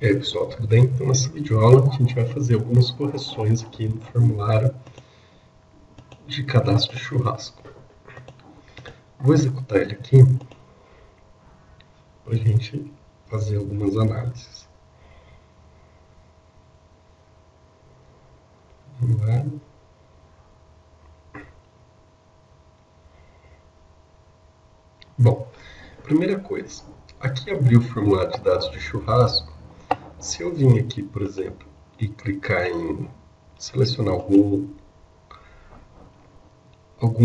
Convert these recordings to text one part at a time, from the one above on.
E aí, pessoal, tudo bem? Então, nessa videoaula, a gente vai fazer algumas correções aqui no formulário de cadastro de churrasco. Vou executar ele aqui para a gente fazer algumas análises. Vamos lá. Bom, primeira coisa, aqui abri o formulário de dados de churrasco. Se eu vim aqui, por exemplo, e clicar em selecionar algum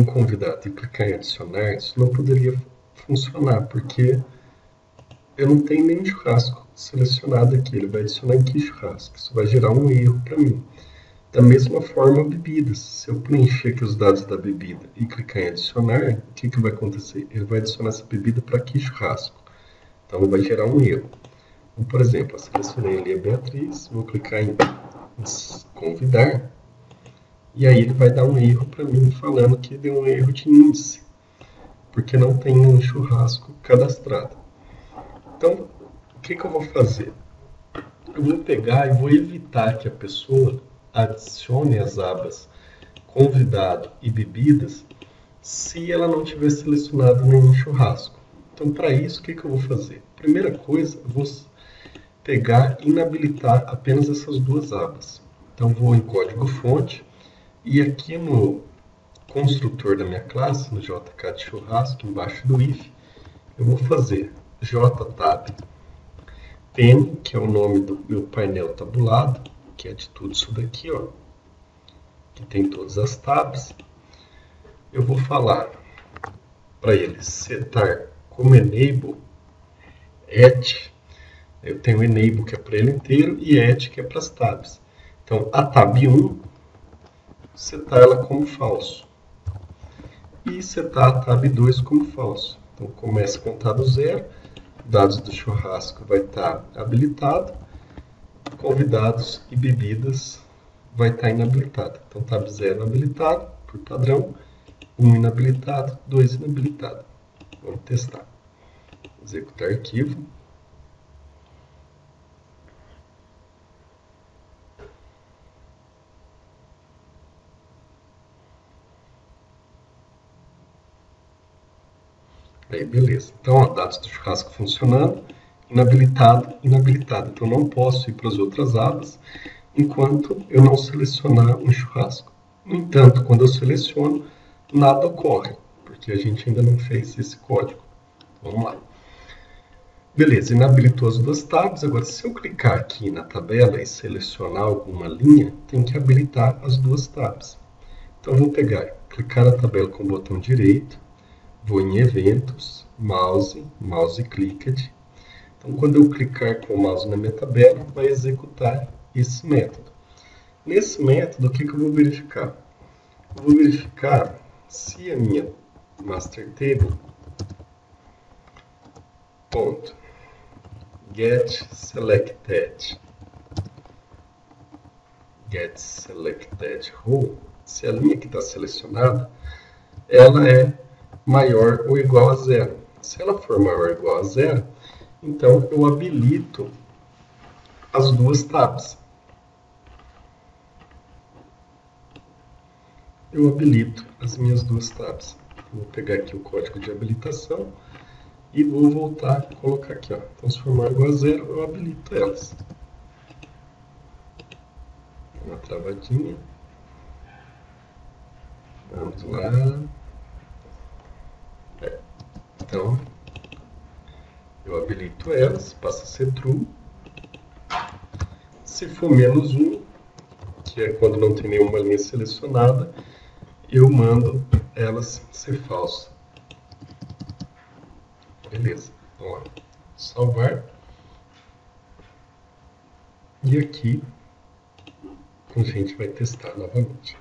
convidado e clicar em adicionar, isso não poderia funcionar, porque eu não tenho nenhum churrasco selecionado aqui. Ele vai adicionar em que churrasco? Isso vai gerar um erro para mim. Da mesma forma, bebidas. Se eu preencher aqui os dados da bebida e clicar em adicionar, o que vai acontecer? Ele vai adicionar essa bebida para que churrasco? Então, vai gerar um erro. Então, por exemplo, eu selecionei ali a Beatriz, vou clicar em convidar, e aí ele vai dar um erro para mim falando que deu um erro de índice, porque não tem um churrasco cadastrado. Então, o que eu vou fazer? Eu vou pegar e vou evitar que a pessoa adicione as abas convidado e bebidas se ela não tiver selecionado nenhum churrasco. Então, para isso, o que eu vou fazer? Primeira coisa, eu vou pegar e inabilitar apenas essas duas abas. Então, vou em código-fonte e aqui no construtor da minha classe, no JK de churrasco, embaixo do if, eu vou fazer jtab pen, que é o nome do meu painel tabulado, que é de tudo isso daqui, ó, que tem todas as tabs. Eu vou falar para ele setar como enable et. Eu tenho enable que é para ele inteiro e et que é para as tabs. Então a tab 1 setar ela como falso e setar a tab 2 como falso. Então começa a contar do zero, dados do churrasco vai estar habilitado, convidados e bebidas vai estar inabilitado. Então tab 0 habilitado por padrão, 1 inabilitado, 2 inabilitado. Vamos testar. Executar arquivo. Aí, beleza. Então, ó, dados do churrasco funcionando, inabilitado, inabilitado. Então, não posso ir para as outras abas enquanto eu não selecionar um churrasco. No entanto, quando eu seleciono, nada ocorre, porque a gente ainda não fez esse código. Vamos lá. Beleza, inabilitou as duas tabs. Agora, se eu clicar aqui na tabela e selecionar alguma linha, tem que habilitar as duas tabs. Então, vou pegar, clicar na tabela com o botão direito, vou em eventos, mouse clicked. Então, quando eu clicar com o mouse na minha tabela, vai executar esse método. Nesse método, o que eu vou verificar? Eu vou verificar se a minha master table ponto get selected row, se a linha que está selecionada, ela é maior ou igual a zero. Se ela for maior ou igual a zero, então eu habilito as duas tabs. Eu habilito as minhas duas tabs. Vou pegar aqui o código de habilitação e vou voltar a colocar aqui, ó. Então, se for maior ou igual a zero, eu habilito elas. Uma travadinha. Vamos lá. Então, eu habilito elas, passa a ser true. Se for menos 1, que é quando não tem nenhuma linha selecionada, eu mando elas ser falsa. Beleza, vamos lá. Salvar. E aqui a gente vai testar novamente.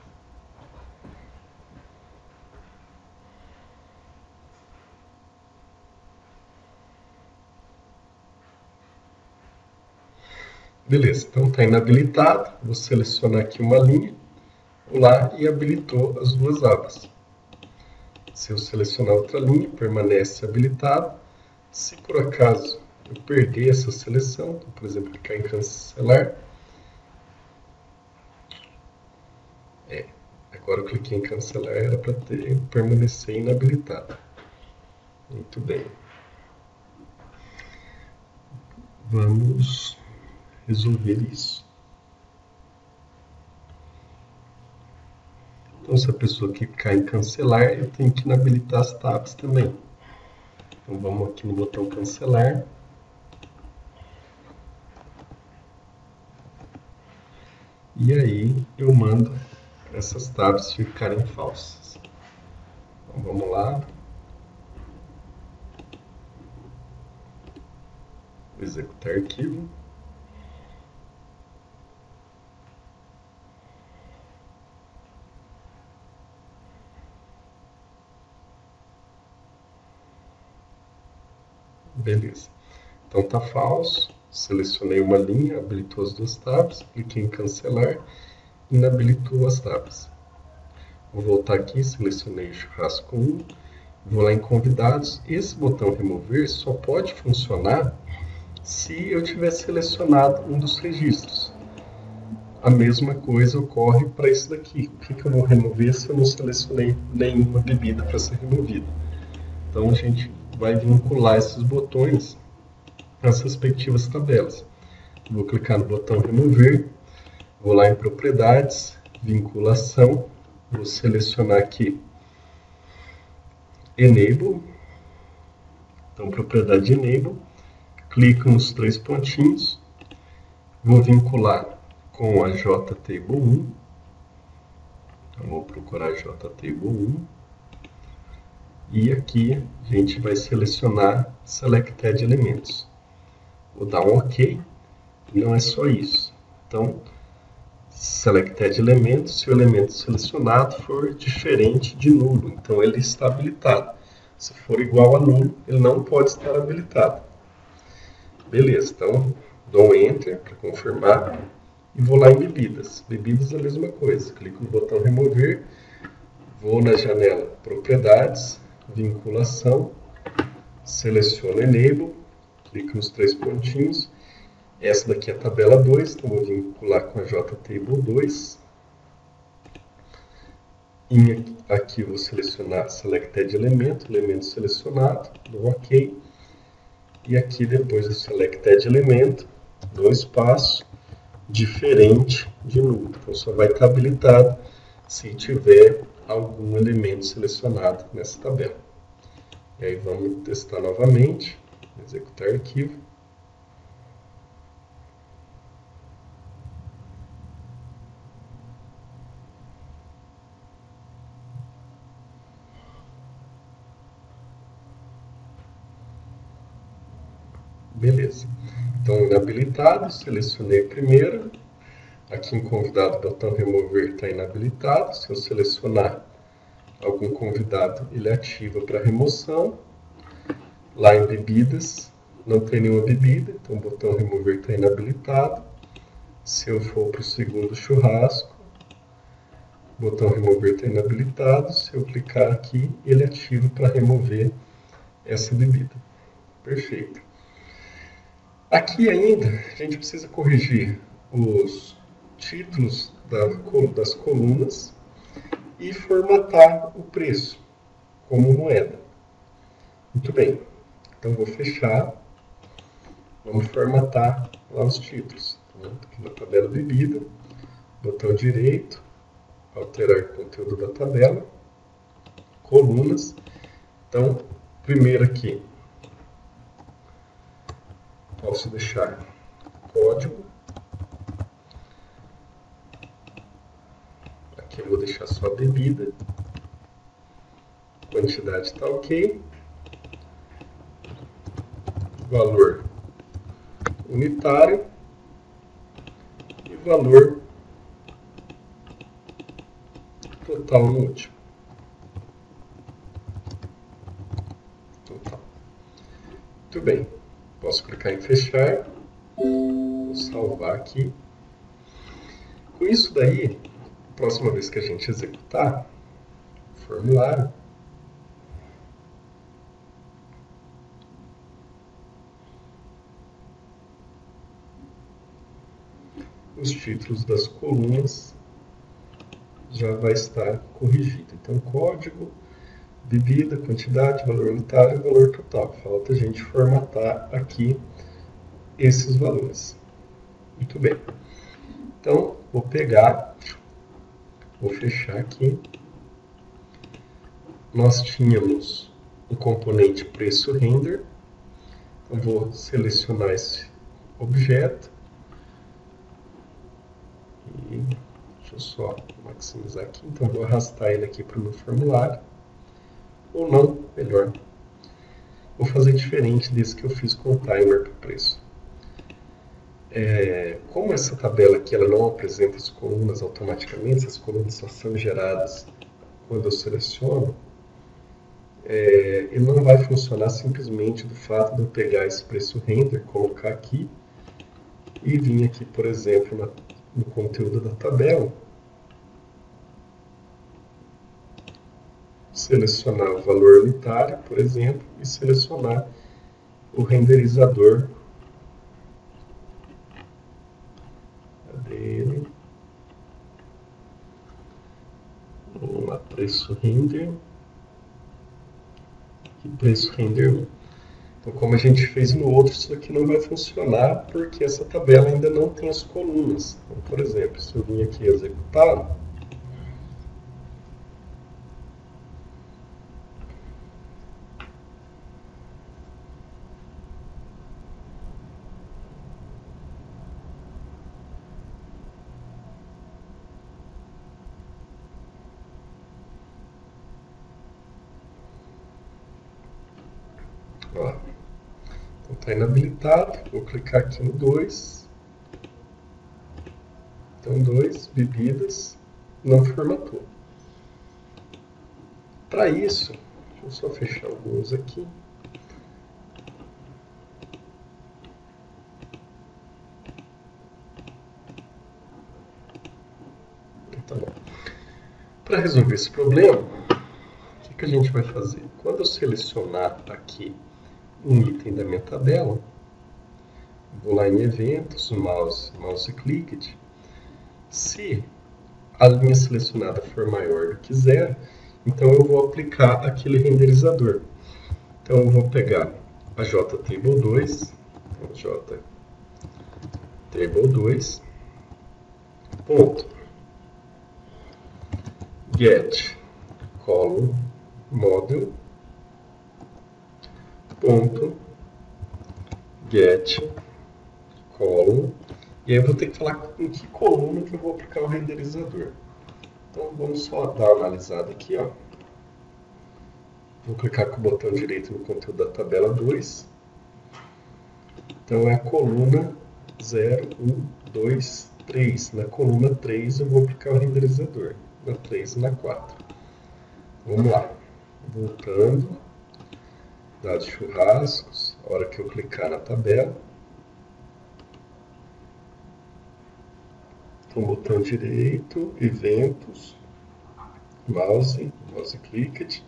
Beleza, então está inabilitado. Vou selecionar aqui uma linha, lá, e habilitou as duas abas. Se eu selecionar outra linha, permanece habilitado. Se por acaso eu perder essa seleção, então, por exemplo, clicar em cancelar. Agora eu cliquei em cancelar, era para permanecer inabilitado. Muito bem. Vamos resolver isso. Então, se a pessoa clicar em cancelar, eu tenho que inabilitar as tabs também. Então, vamos aqui no botão cancelar. E aí, eu mando essas tabs ficarem falsas. Então, vamos lá. Executar arquivo. Beleza. Então tá falso. Selecionei uma linha, habilitou as duas tabs, cliquei em cancelar, inabilitou as tabs. Vou voltar aqui, selecionei o churrasco 1, vou lá em convidados. Esse botão remover só pode funcionar se eu tiver selecionado um dos registros. A mesma coisa ocorre para isso daqui. Por que eu vou remover se eu não selecionei nenhuma bebida para ser removida? Então a gente vai vincular esses botões às respectivas tabelas. Vou clicar no botão remover, vou lá em propriedades, vinculação, vou selecionar aqui enable, então propriedade enable, clico nos três pontinhos, vou vincular com a JTable1, então vou procurar JTable1, e aqui a gente vai selecionar Selected Elementos. Vou dar um OK, e não é só isso. Então, Selected Elementos, se o elemento selecionado for diferente de nulo, então ele está habilitado. Se for igual a nulo, ele não pode estar habilitado. Beleza, então dou um Enter para confirmar e vou lá em bebidas. Bebidas é a mesma coisa, clico no botão remover, vou na janela propriedades, vinculação, seleciono enable, clico nos três pontinhos. Essa daqui é a tabela 2, então vou vincular com a JTable2. Aqui vou selecionar Selected Elemento, elemento selecionado, dou OK. E aqui depois do Selected Elemento, dou espaço, diferente de nulo. Então só vai estar habilitado se tiver algum elemento selecionado nessa tabela. E aí vamos testar novamente, executar arquivo. Beleza. Então, inabilitado, selecionei primeiro. Aqui em convidado, o botão remover está inabilitado. Se eu selecionar algum convidado, ele ativa para remoção. Lá em bebidas, não tem nenhuma bebida, então o botão remover está inabilitado. Se eu for para o segundo churrasco, o botão remover está inabilitado. Se eu clicar aqui, ele ativa para remover essa bebida. Perfeito. Aqui ainda, a gente precisa corrigir os títulos das colunas e formatar o preço como moeda. Muito bem, então vou fechar, vamos formatar lá os títulos. Então, aqui na tabela bebida, botão direito, alterar conteúdo da tabela, colunas. Então, primeiro aqui, posso deixar código. Aqui eu vou deixar só a bebida. Quantidade está ok. Valor unitário. E valor total no último. Total. Muito bem. Posso clicar em fechar. Vou salvar aqui. Com isso daí, próxima vez que a gente executar o formulário, os títulos das colunas já vai estar corrigido. Então, código, bebida, quantidade, valor unitário e valor total. Falta a gente formatar aqui esses valores. Muito bem. Então, vou pegar, vou fechar aqui. Nós tínhamos um componente preço render. Então, vou selecionar esse objeto. E deixa eu só maximizar aqui. Então, vou arrastar ele aqui para o meu formulário. Ou não, melhor. Vou fazer diferente desse que eu fiz com o timer para preço. Como essa tabela aqui ela não apresenta as colunas automaticamente, as colunas só são geradas quando eu seleciono, ele não vai funcionar simplesmente do fato de eu pegar esse preço render, colocar aqui e vir aqui, por exemplo, no conteúdo da tabela, selecionar o valor unitário, por exemplo, e selecionar o renderizador dele. Vamos lá, preço render e preço render 1. Então, como a gente fez no outro, isso aqui não vai funcionar porque essa tabela ainda não tem as colunas. Então, por exemplo, se eu vim aqui executar, ó, então está inabilitado, vou clicar aqui no 2. Então, 2, bebidas, não formatou. Para isso, deixa eu só fechar alguns aqui. Tá bom. Para resolver esse problema, o que a gente vai fazer? Quando eu selecionar aqui um item da minha tabela, vou lá em eventos, mouse clicked. Se a linha selecionada for maior do que 0, então eu vou aplicar aquele renderizador. Então eu vou pegar a JTable2, JTable2, ponto, get column model, ponto, get column, e aí eu vou ter que falar em que coluna que eu vou aplicar o renderizador. Então vamos só dar uma analisada aqui, ó. Vou clicar com o botão direito no conteúdo da tabela 2. Então é a coluna 0, 1, 2, 3. Na coluna 3 eu vou aplicar o renderizador. Na 3 e na 4. Vamos lá. Voltando. Dados churrascos. A hora que eu clicar na tabela. Então, botão direito, eventos, mouse clicked.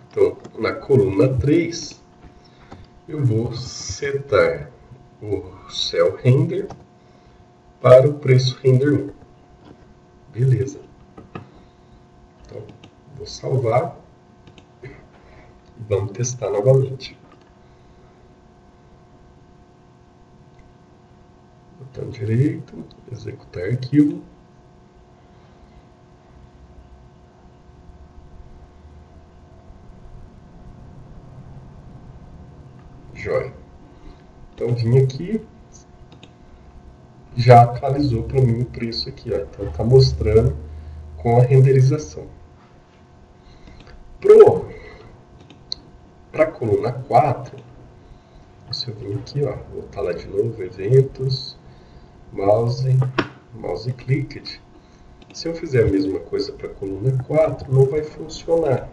Então, na coluna 3, eu vou setar o cell render para o preço render 1. Beleza. Então, vou salvar e vamos testar novamente. Botão direito, executar arquivo. Joia. Então, vim aqui, já atualizou para mim o preço aqui, ó. Então está mostrando com a renderização. Para a coluna 4, se eu vir aqui, ó, voltar lá de novo, eventos, mouse clicked. Se eu fizer a mesma coisa para a coluna 4, não vai funcionar.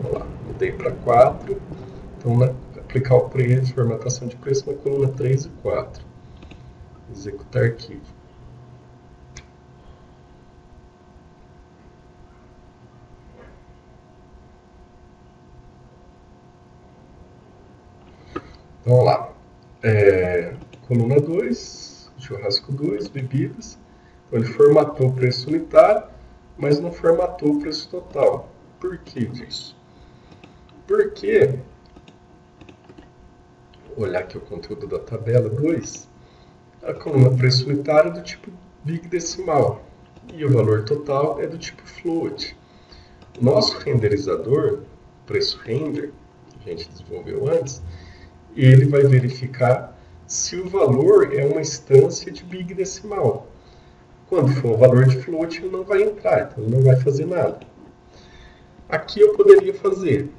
Olha lá, mudei para 4. Então, aplicar o preço, formatação de preço na coluna 3 e 4. Executar arquivo. Vamos lá. coluna 2, churrasco 2, bebidas. Então ele formatou o preço unitário, mas não formatou o preço total. Por que disso? Porque, vou olhar aqui o conteúdo da tabela 2, a coluna preço unitário é do tipo Big Decimal e o valor total é do tipo Float. O nosso renderizador, preço render, que a gente desenvolveu antes, ele vai verificar se o valor é uma instância de Big Decimal. Quando for o valor de float, ele não vai entrar, então ele não vai fazer nada. Aqui eu poderia fazer,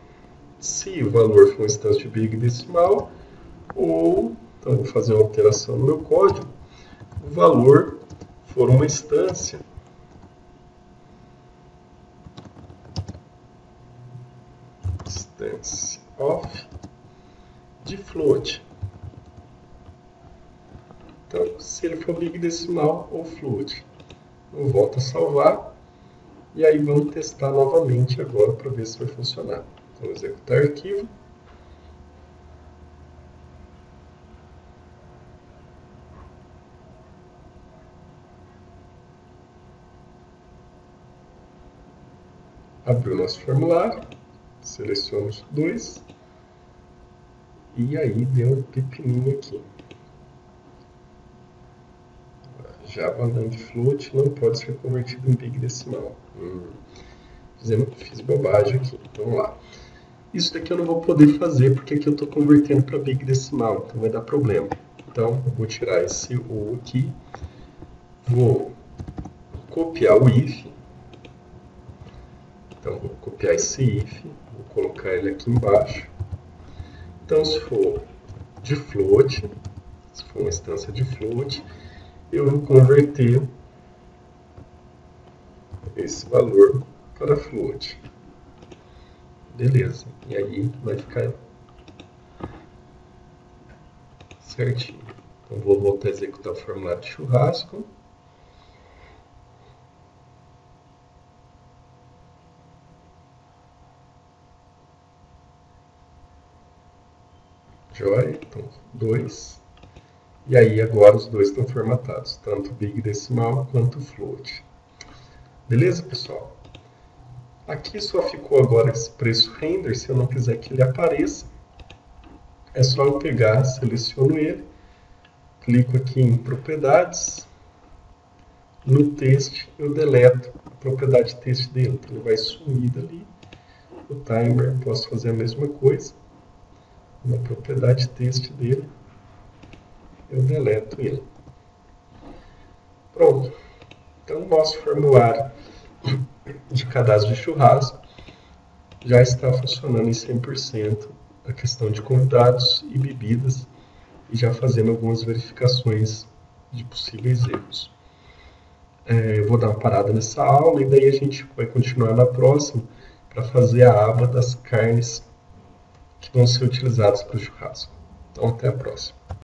se o valor for uma instância de Big Decimal, ou, então vou fazer uma alteração no meu código, o valor for uma instância of de float. Então, se ele for Big Decimal ou float, eu volto a salvar e aí vamos testar novamente agora para ver se vai funcionar. Então, executar arquivo. Abriu o nosso formulário, seleciono os dois e aí deu um pepininho aqui. Java Lang Float não pode ser convertido em Big Decimal. Fiz bobagem aqui. Vamos lá. Isso daqui eu não vou poder fazer porque aqui eu estou convertendo para Big Decimal, então vai dar problema. Então eu vou tirar esse O aqui, vou copiar o if. Então vou copiar esse if, vou colocar ele aqui embaixo. Então se for de float, se for uma instância de float, eu vou converter esse valor para float. Beleza. E aí vai ficar certinho. Então vou voltar a executar o formulário de churrasco. Joia. Então 2. E aí agora os dois estão formatados, tanto o Big Decimal quanto o Float. Beleza, pessoal? Aqui só ficou agora esse preço render, se eu não quiser que ele apareça. É só eu pegar, seleciono ele, clico aqui em propriedades, no texto eu deleto a propriedade texto dele, então ele vai sumir dali. O timer, posso fazer a mesma coisa, na propriedade texto dele, eu deleto ele. Pronto. Então, o nosso formulário de cadastro de churrasco já está funcionando em 100%, a questão de convidados e bebidas, e já fazendo algumas verificações de possíveis erros. Eu vou dar uma parada nessa aula e daí a gente vai continuar na próxima para fazer a aba das carnes que vão ser utilizadas para o churrasco. Então, até a próxima.